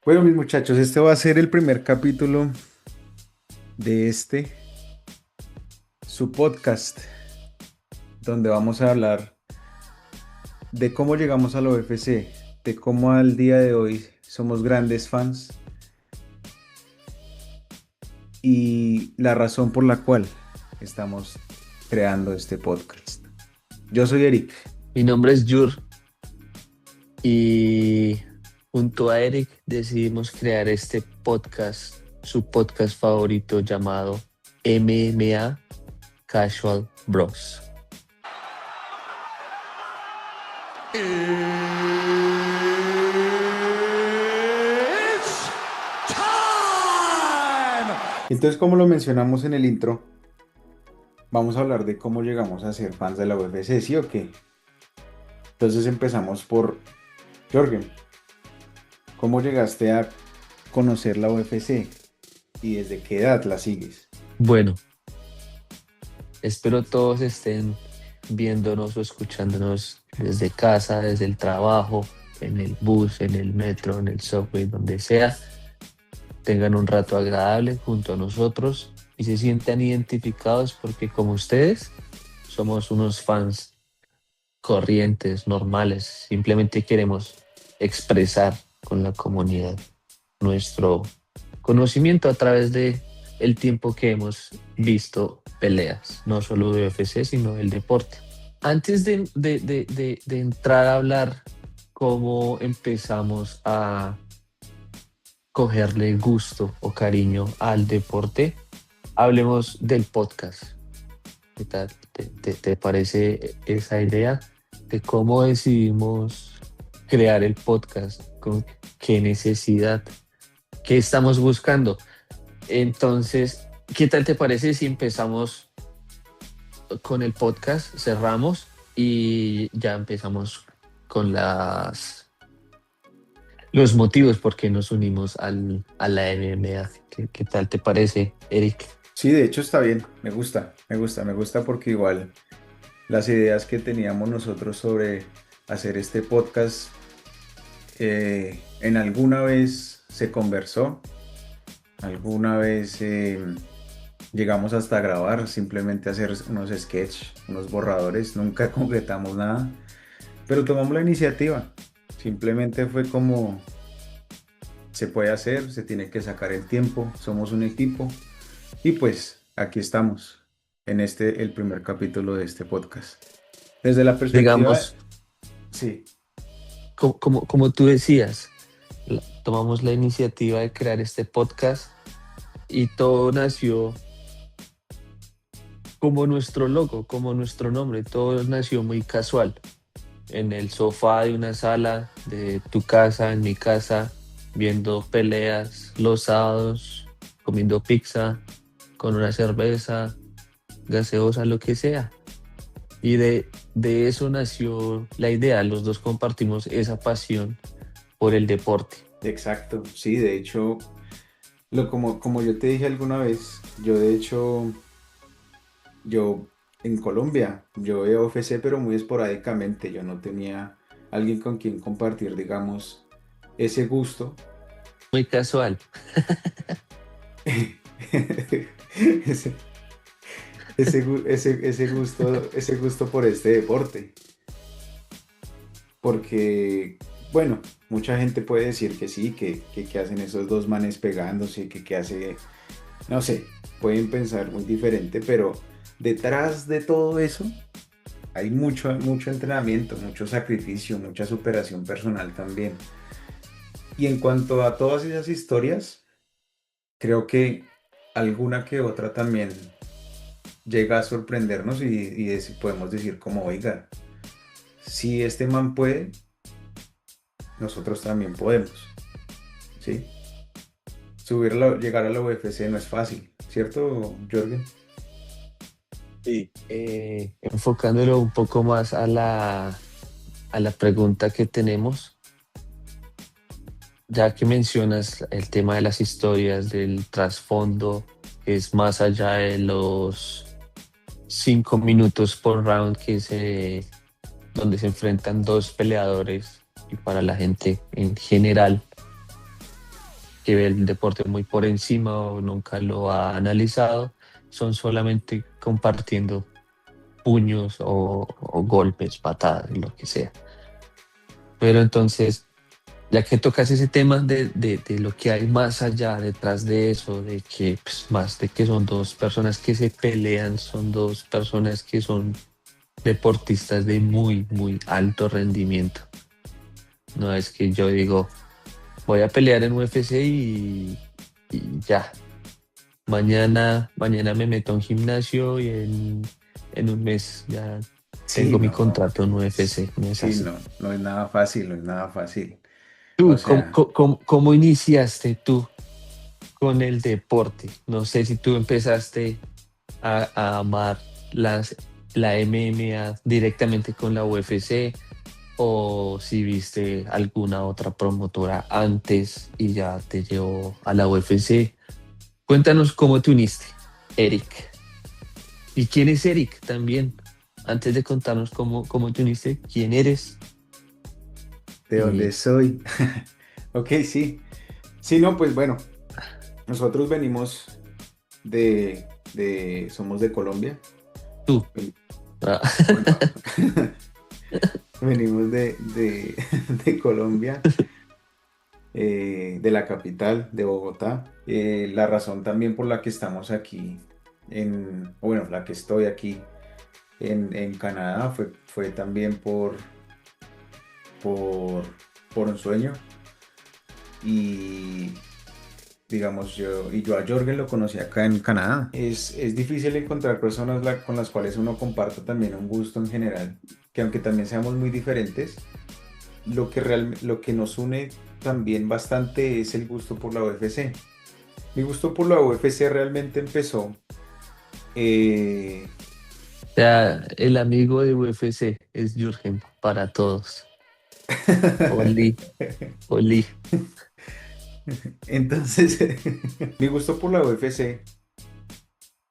Bueno, mis muchachos, este va a ser el primer capítulo de su podcast, donde vamos a hablar de cómo llegamos a la UFC, de cómo al día de hoy somos grandes fans y la razón por la cual estamos creando este podcast. Yo soy Eric. Mi nombre es Jur y junto a Eric decidimos crear este podcast, su podcast favorito llamado MMA Casual Bros. Entonces, como lo mencionamos en el intro, vamos a hablar de cómo llegamos a ser fans de la UFC, ¿sí o qué? Entonces empezamos por Jorgen. ¿Cómo llegaste a conocer la UFC y desde qué edad la sigues? Bueno, espero todos estén viéndonos o escuchándonos desde casa, desde el trabajo, en el bus, en el metro, en el subway, donde sea. Tengan un rato agradable junto a nosotros y se sientan identificados porque como ustedes somos unos fans corrientes, normales. Simplemente queremos expresar con la comunidad nuestro conocimiento a través de el tiempo que hemos visto peleas, no solo de UFC, sino del deporte. Antes de entrar a hablar cómo empezamos a cogerle gusto o cariño al deporte, hablemos del podcast. ¿Qué tal te parece esa idea de cómo decidimos crear el podcast? ¿Con qué necesidad? ¿Qué estamos buscando? Entonces, ¿qué tal te parece si empezamos con el podcast, cerramos y ya empezamos con los motivos por qué nos unimos a la MMA? ¿Qué tal te parece, Eric? Sí, de hecho está bien, me gusta porque igual las ideas que teníamos nosotros sobre hacer este podcast en alguna vez se conversó, alguna vez llegamos hasta grabar, simplemente hacer unos sketches, unos borradores, nunca concretamos nada, pero tomamos la iniciativa, simplemente fue como se puede hacer, se tiene que sacar el tiempo, somos un equipo. Y pues aquí estamos en el primer capítulo de este podcast. Desde la perspectiva, Digamos, sí, como tú decías, tomamos la iniciativa de crear este podcast y todo nació como nuestro logo, como nuestro nombre, todo nació muy casual, en el sofá de una sala de tu casa, en mi casa, viendo peleas los sábados, comiendo pizza, con una cerveza, gaseosa, lo que sea. Y de eso nació la idea, los dos compartimos esa pasión por el deporte. exacto, sí, de hecho, como yo te dije alguna vez, yo de hecho, yo en Colombia, yo veo UFC pero muy esporádicamente, yo no tenía alguien con quien compartir, digamos, ese gusto. Muy casual. ese, ese gusto por este deporte. Porque, bueno, mucha gente puede decir que sí, que hacen esos dos manes pegándose, que hace, no sé, pueden pensar muy diferente, pero detrás de todo eso hay mucho, mucho entrenamiento, mucho sacrificio, mucha superación personal también. Y en cuanto a todas esas historias, creo que alguna que otra también llega a sorprendernos y podemos decir como, oiga, si este man puede, nosotros también podemos, ¿sí? Llegar a la UFC no es fácil, ¿cierto, Jorgen? Sí. Enfocándolo un poco más a la pregunta que tenemos, ya que mencionas el tema de las historias, del trasfondo, que es más allá de los 5 minutos por round donde se enfrentan dos peleadores y para la gente en general. que ve el deporte muy por encima o nunca lo ha analizado, son solamente compartiendo puños o golpes, patadas, lo que sea. Pero entonces, ya que tocas ese tema de lo que hay más allá detrás de eso, de que pues, más de que son dos personas que se pelean, son dos personas que son deportistas de muy, muy alto rendimiento. No es que yo digo, voy a pelear en UFC y ya. Mañana me meto a un gimnasio y en un mes ya Sí, tengo mi no, contrato en UFC. No es sí, así. no, no es nada fácil, no es nada fácil. O Tú, sea, cómo iniciaste tú con el deporte? No sé si tú empezaste a amar las, la MMA directamente con la UFC o si viste alguna otra promotora antes y ya te llevó a la UFC. Cuéntanos cómo te uniste, Eric. ¿Y quién es Eric también? Antes de contarnos cómo te uniste, quién eres. ¿de dónde Y soy? Ok, sí. Sí, no, pues bueno, nosotros venimos somos de Colombia. tú. Ven- Ah, Bueno, venimos de Colombia, de la capital, de Bogotá. La razón también por la que estamos aquí, bueno, la que estoy aquí en Canadá fue también por, por un sueño. Y digamos, yo a Jorgen lo conocí acá en Canadá. Es difícil encontrar personas con las cuales uno comparta también un gusto en general, que aunque también seamos muy diferentes, lo que nos une también bastante es el gusto por la UFC. Mi gusto por la UFC realmente empezó, eh, o sea, el amigo de UFC es Jürgen para todos. Oli, Oli. entonces, mi gusto por la UFC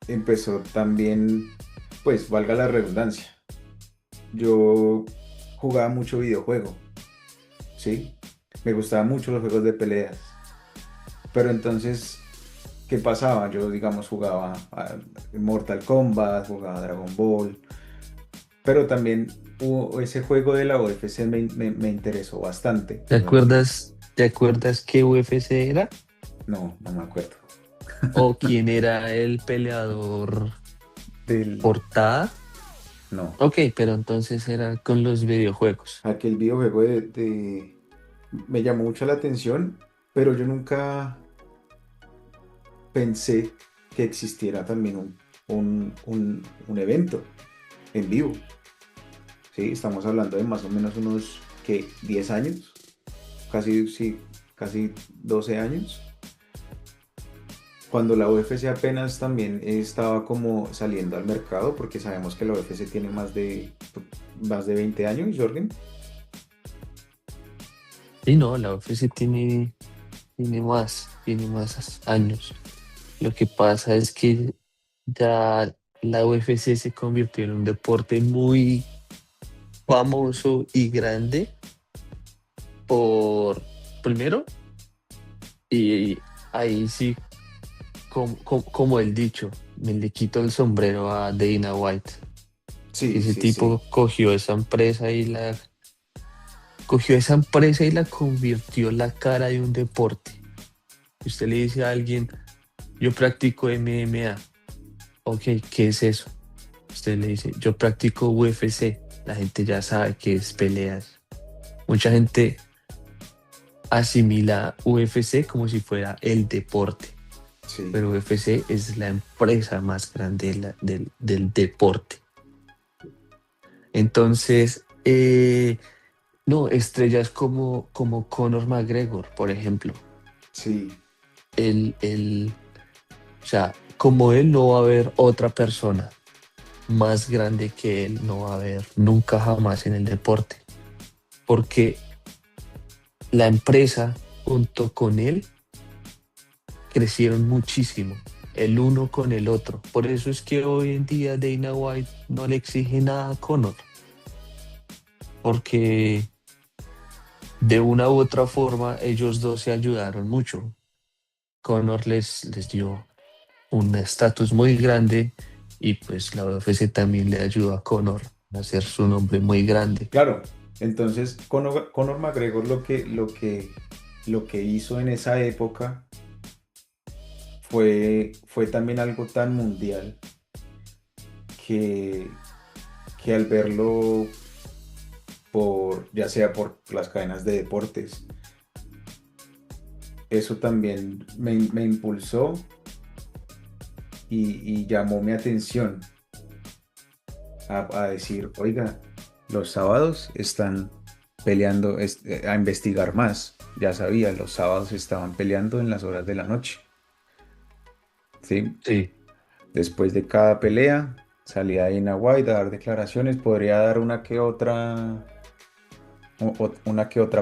empezó también, pues valga la redundancia. Yo jugaba mucho videojuego, ¿sí? Me gustaban mucho los juegos de peleas. Pero entonces, ¿qué pasaba? Yo, digamos, jugaba a Mortal Kombat, jugaba a Dragon Ball, pero también ese juego de la UFC me interesó bastante. Te acuerdas qué UFC era? No, no me acuerdo. ¿O quién era el peleador Del, portada? no, Ok, pero entonces era con los videojuegos. aquel videojuego me llamó mucho la atención, pero yo nunca pensé que existiera también un evento en vivo. Sí, estamos hablando de más o menos unos que 10 años, casi, sí, casi 12 años, cuando la UFC apenas también estaba como saliendo al mercado, porque sabemos que la UFC tiene más de 20 años, Jorgen. Y no, la UFC tiene más años. Lo que pasa es que ya la UFC se convirtió en un deporte muy famoso y grande por, primero, y ahí sí, como el dicho, me le quito el sombrero a Dana White. Sí, Ese sí, sí. tipo cogió esa empresa y la convirtió en la cara de un deporte. Usted le dice a alguien, yo practico MMA. Ok, ¿qué es eso? Usted le dice, yo practico UFC. La gente ya sabe que es peleas. Mucha gente asimila UFC como si fuera el deporte, Sí, pero UFC es la empresa más grande del deporte. Entonces, no, estrellas como Conor McGregor, por ejemplo, sí, él, o sea, como él no va a haber otra persona más grande que él, no va a haber nunca jamás en el deporte, porque la empresa junto con él crecieron muchísimo, el uno con el otro. Por eso es que hoy en día Dana White no le exige nada a Conor, porque de una u otra forma ellos dos se ayudaron mucho. Conor les dio un estatus muy grande y pues la UFC también le ayudó a Conor a hacer su nombre muy grande. Claro, entonces Conor McGregor lo que hizo en esa época fue también algo tan mundial que, que al verlo ya sea por las cadenas de deportes, eso también me impulsó y llamó mi atención a decir, oiga, los sábados están peleando, a investigar más. Ya sabía, los sábados estaban peleando en las horas de la noche, ¿sí? Sí, Después de cada pelea, salía Dana White a dar declaraciones, podría dar una que otra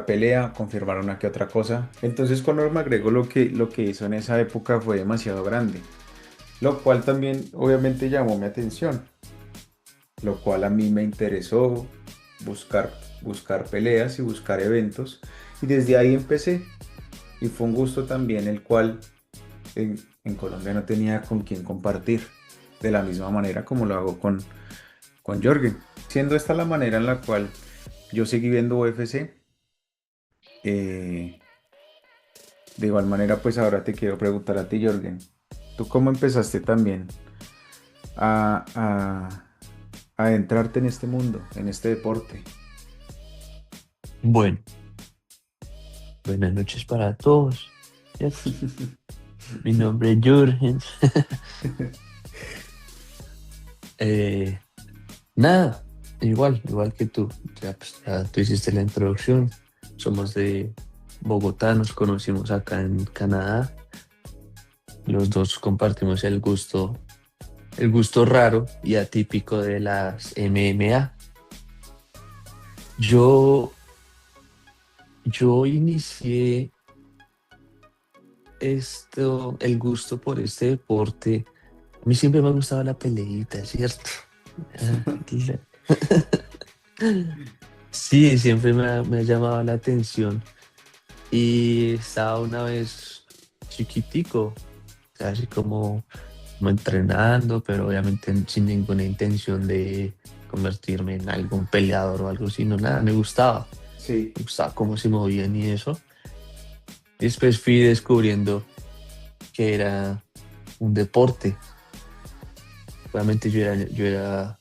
pelea, confirmar una que otra cosa. Entonces Conor McGregor lo que hizo en esa época fue demasiado grande, lo cual también obviamente llamó mi atención, lo cual a mí me interesó buscar peleas y buscar eventos, y desde ahí empecé, y fue un gusto también el cual en Colombia no tenía con quién compartir, de la misma manera como lo hago con Jorgen, siendo esta la manera en la cual yo seguí viendo UFC. eh, de igual manera, pues ahora te quiero preguntar a ti, Jorgen, ¿tú cómo empezaste también a adentrarte en este mundo, en este deporte? bueno, buenas noches para todos. ¿Cierto? Mi nombre es Jürgen. Eh, Nada, igual que tú. Ya, pues, ya tú hiciste la introducción. Somos de Bogotá, nos conocimos acá en Canadá. Los dos compartimos el gusto raro y atípico de las MMA. Yo, yo inicié el gusto por este deporte. A mí siempre me ha gustado la peleita, ¿cierto? Ah, Sí, siempre me ha llamado la atención. Y estaba una vez chiquitico, así como entrenando, pero obviamente sin ninguna intención de convertirme en algún peleador o algo así, no nada, Sí, me gustaba cómo se movían y eso. Y después fui descubriendo que era un deporte. Obviamente yo era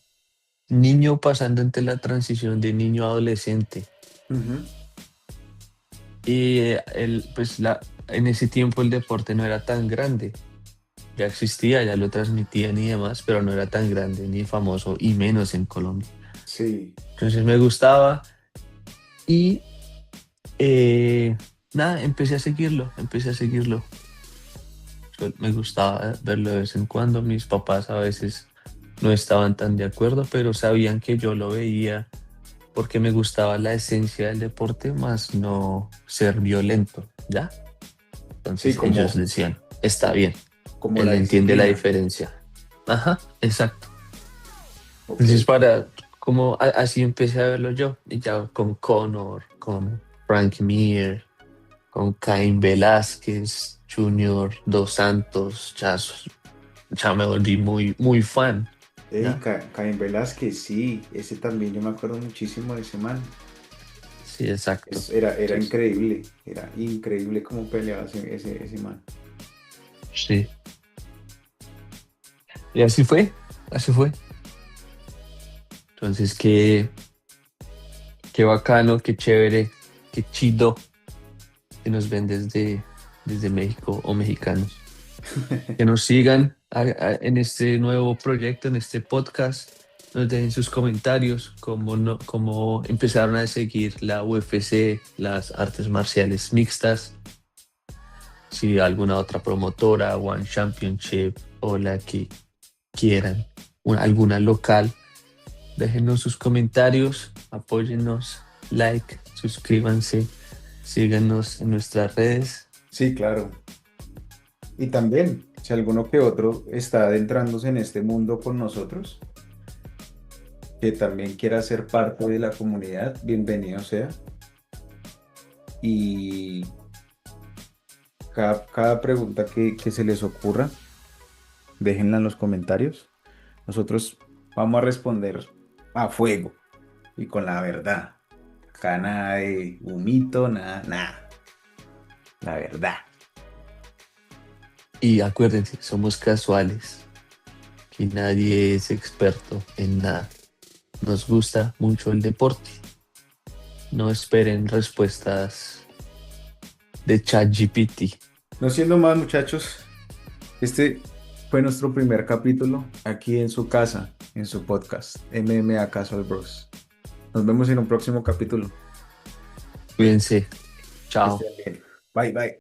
niño pasando entre la transición de niño a adolescente. ujú, Y en ese tiempo el deporte no era tan grande. Ya existía, ya lo transmitían y demás, pero no era tan grande ni famoso y menos en Colombia. sí, Entonces me gustaba y eh, nada, empecé a seguirlo. Me gustaba verlo de vez en cuando. Mis papás a veces no estaban tan de acuerdo, pero sabían que yo lo veía porque me gustaba la esencia del deporte, más no ser violento, ¿ya? sí, Entonces ellos decían, está bien, como él la entiende la disciplina. diferencia. Ajá, exacto. Ok, Entonces así empecé a verlo yo, y ya con Conor, con Frank Mir, con Cain Velázquez, Junior Dos Santos, ya me volví muy fan, hey, ¿ya? Caín Velázquez, sí, ese también, yo me acuerdo muchísimo de ese man. Sí, exacto. Era Entonces, era increíble cómo peleaba ese man. sí. Y así fue. Entonces, qué bacano, qué chévere, qué chido que nos ven desde México o mexicanos. Que nos sigan en este nuevo proyecto, en este podcast. Nos dejen sus comentarios, cómo empezaron a seguir la UFC, las artes marciales mixtas, si alguna otra promotora, One Championship o la que quieran, alguna local. Déjenos sus comentarios, apóyennos, like, suscríbanse, síganos en nuestras redes. Sí, claro. Y también, si alguno que otro está adentrándose en este mundo con nosotros, que también quiera ser parte de la comunidad, bienvenido sea. Y Cada pregunta que se les ocurra, déjenla en los comentarios. Nosotros vamos a responder a fuego y con la verdad. Acá nada de humito, nada, nada. La verdad. Y acuérdense, somos casuales, que nadie es experto en nada. Nos gusta mucho el deporte. No esperen respuestas de ChatGPT. No siendo más, muchachos, este fue nuestro primer capítulo aquí en su casa, en su podcast, MMA Casual Bros. Nos vemos en un próximo capítulo. Cuídense. Que Chao. estén bien. Bye, bye.